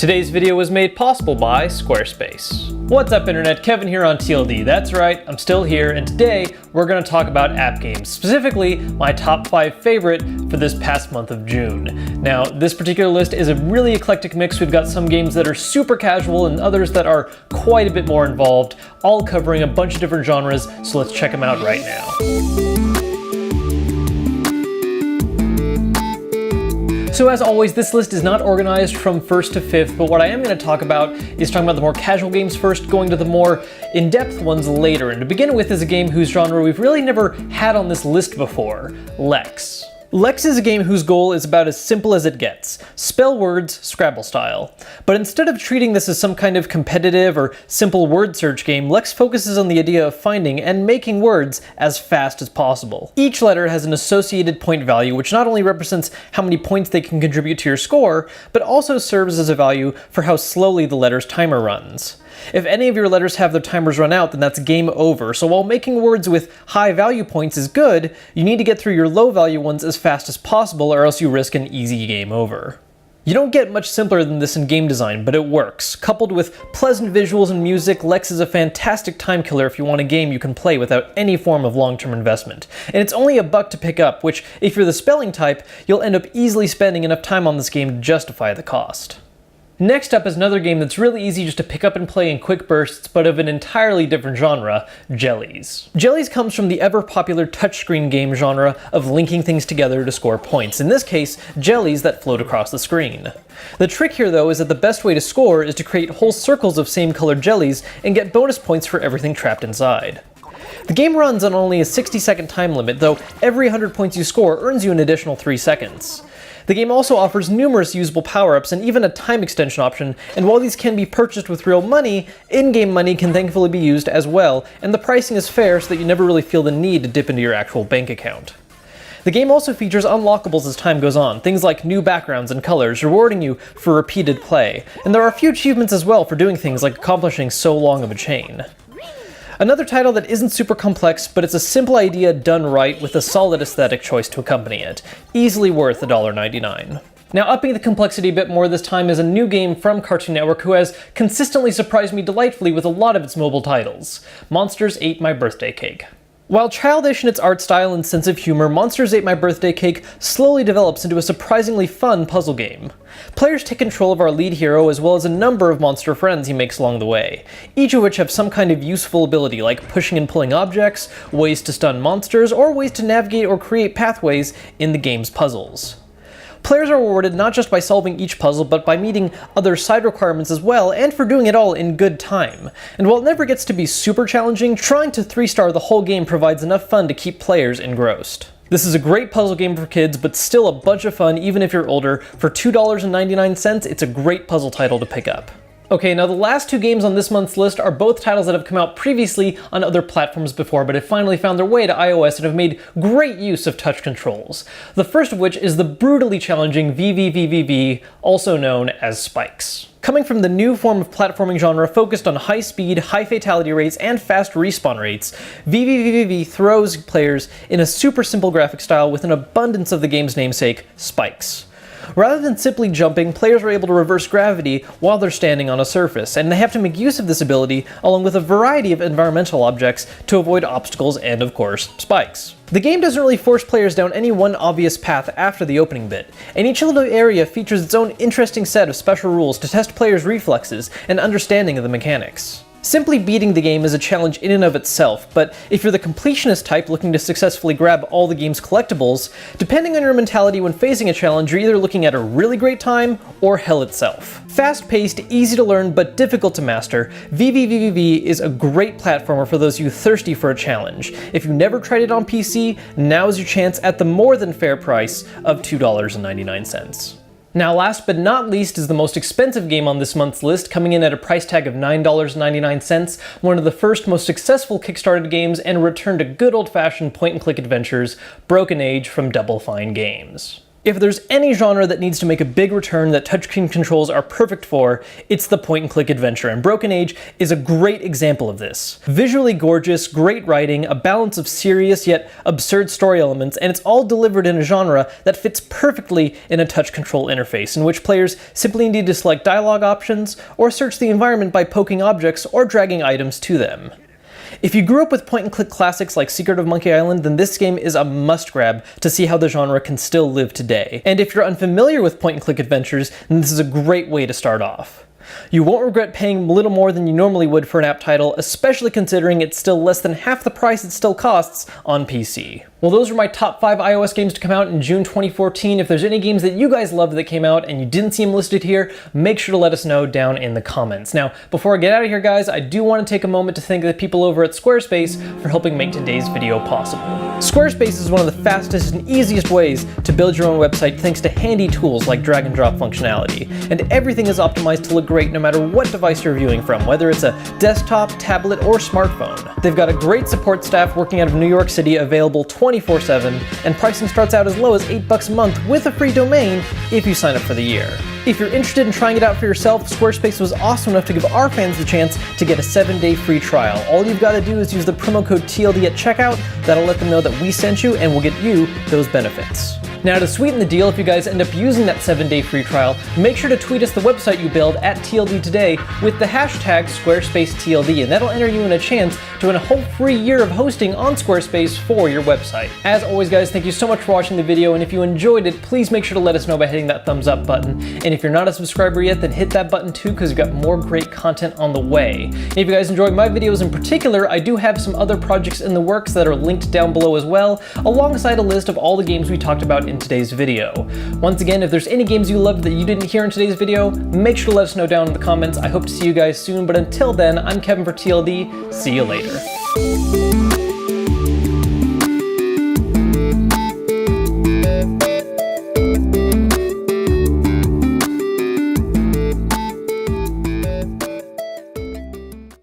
Today's video was made possible by Squarespace. What's up internet, Kevin here on TLD. That's right, I'm still here, and today we're going to talk about app games, specifically my top 5 favorite for this past month of June. Now, this particular list is a really eclectic mix. We've got some games that are super casual and others that are quite a bit more involved, all covering a bunch of different genres, so let's check them out right now. So as always, this list is not organized from 1st to 5th, but what I am going to talk about is talking about the more casual games first, going to the more in-depth ones later. And to begin with is a game whose genre we've really never had on this list before, Lex. Lex is a game whose goal is about as simple as it gets. Spell words, Scrabble style. But instead of treating this as some kind of competitive or simple word search game, Lex focuses on the idea of finding and making words as fast as possible. Each letter has an associated point value, which not only represents how many points they can contribute to your score, but also serves as a value for how slowly the letter's timer runs. If any of your letters have their timers run out, then that's game over. So while making words with high value points is good, you need to get through your low value ones as fast as possible, or else you risk an easy game over. You don't get much simpler than this in game design, but it works. Coupled with pleasant visuals and music, Lex is a fantastic time killer if you want a game you can play without any form of long-term investment. And it's only $1 to pick up, which, if you're the spelling type, you'll end up easily spending enough time on this game to justify the cost. Next up is another game that's really easy just to pick up and play in quick bursts, but of an entirely different genre, Jellies. Jellies comes from the ever-popular touchscreen game genre of linking things together to score points, in this case, jellies that float across the screen. The trick here though is that the best way to score is to create whole circles of same-colored jellies and get bonus points for everything trapped inside. The game runs on only a 60-second time limit, though every 100 points you score earns you an additional 3 seconds. The game also offers numerous usable power-ups and even a time extension option, and while these can be purchased with real money, in-game money can thankfully be used as well, and the pricing is fair so that you never really feel the need to dip into your actual bank account. The game also features unlockables as time goes on, things like new backgrounds and colors, rewarding you for repeated play, and there are a few achievements as well for doing things like accomplishing so long of a chain. Another title that isn't super complex, but it's a simple idea done right with a solid aesthetic choice to accompany it. Easily worth $1.99. Now, upping the complexity a bit more this time is a new game from Cartoon Network who has consistently surprised me delightfully with a lot of its mobile titles. Monsters Ate My Birthday Cake. While childish in its art style and sense of humor, Monsters Ate My Birthday Cake slowly develops into a surprisingly fun puzzle game. Players take control of our lead hero as well as a number of monster friends he makes along the way, each of which have some kind of useful ability like pushing and pulling objects, ways to stun monsters, or ways to navigate or create pathways in the game's puzzles. Players are rewarded not just by solving each puzzle, but by meeting other side requirements as well, and for doing it all in good time. And while it never gets to be super challenging, trying to 3-star the whole game provides enough fun to keep players engrossed. This is a great puzzle game for kids, but still a bunch of fun even if you're older. For $2.99, it's a great puzzle title to pick up. Okay, now the last 2 games on this month's list are both titles that have come out previously on other platforms before, but have finally found their way to iOS and have made great use of touch controls. The first of which is the brutally challenging VVVVV, also known as Spikes. Coming from the new form of platforming genre focused on high speed, high fatality rates, and fast respawn rates, VVVVV throws players in a super simple graphic style with an abundance of the game's namesake, spikes. Rather than simply jumping, players are able to reverse gravity while they're standing on a surface, and they have to make use of this ability along with a variety of environmental objects to avoid obstacles and, of course, spikes. The game doesn't really force players down any one obvious path after the opening bit, and each little area features its own interesting set of special rules to test players' reflexes and understanding of the mechanics. Simply beating the game is a challenge in and of itself, but if you're the completionist type looking to successfully grab all the game's collectibles, depending on your mentality when facing a challenge, you're either looking at a really great time or hell itself. Fast-paced, easy to learn, but difficult to master, VVVVV is a great platformer for those of you thirsty for a challenge. If you never tried it on PC, now is your chance at the more than fair price of $2.99. Now last but not least is the most expensive game on this month's list, coming in at a price tag of $9.99, one of the first most successful Kickstarter games and a return to good old-fashioned point-and-click adventures, Broken Age from Double Fine Games. If there's any genre that needs to make a big return that touchscreen controls are perfect for, it's the point-and-click adventure, and Broken Age is a great example of this. Visually gorgeous, great writing, a balance of serious yet absurd story elements, and it's all delivered in a genre that fits perfectly in a touch control interface, in which players simply need to select dialogue options, or search the environment by poking objects or dragging items to them. If you grew up with point-and-click classics like Secret of Monkey Island, then this game is a must-grab to see how the genre can still live today. And if you're unfamiliar with point-and-click adventures, then this is a great way to start off. You won't regret paying a little more than you normally would for an app title, especially considering it's still less than half the price it still costs on PC. Well, those are my top 5 iOS games to come out in June 2014. If there's any games that you guys loved that came out and you didn't see them listed here, make sure to let us know down in the comments. Now, before I get out of here, guys, I do want to take a moment to thank the people over at Squarespace for helping make today's video possible. Squarespace is one of the fastest and easiest ways to build your own website thanks to handy tools like drag and drop functionality. And everything is optimized to look great no matter what device you're viewing from, whether it's a desktop, tablet, or smartphone. They've got a great support staff working out of New York City, available 24/7, and pricing starts out as low as $8 a month with a free domain if you sign up for the year. If you're interested in trying it out for yourself, Squarespace was awesome enough to give our fans the chance to get a 7-day free trial. All you've got to do is use the promo code TLD at checkout. That'll let them know that we sent you and we'll get you those benefits. Now, to sweeten the deal, if you guys end up using that 7-day free trial, make sure to tweet us the website you build at TLD today with the hashtag SquarespaceTLD, and that'll enter you in a chance to win a whole free year of hosting on Squarespace for your website. As always, guys, thank you so much for watching the video, and if you enjoyed it, please make sure to let us know by hitting that thumbs up button. And if you're not a subscriber yet, then hit that button too, because we've got more great content on the way. And if you guys enjoy my videos in particular, I do have some other projects in the works that are linked down below as well, alongside a list of all the games we talked about in today's video. Once again, if there's any games you loved that you didn't hear in today's video, make sure to let us know down in the comments. I hope to see you guys soon, but until then, I'm Kevin for TLD. See you later.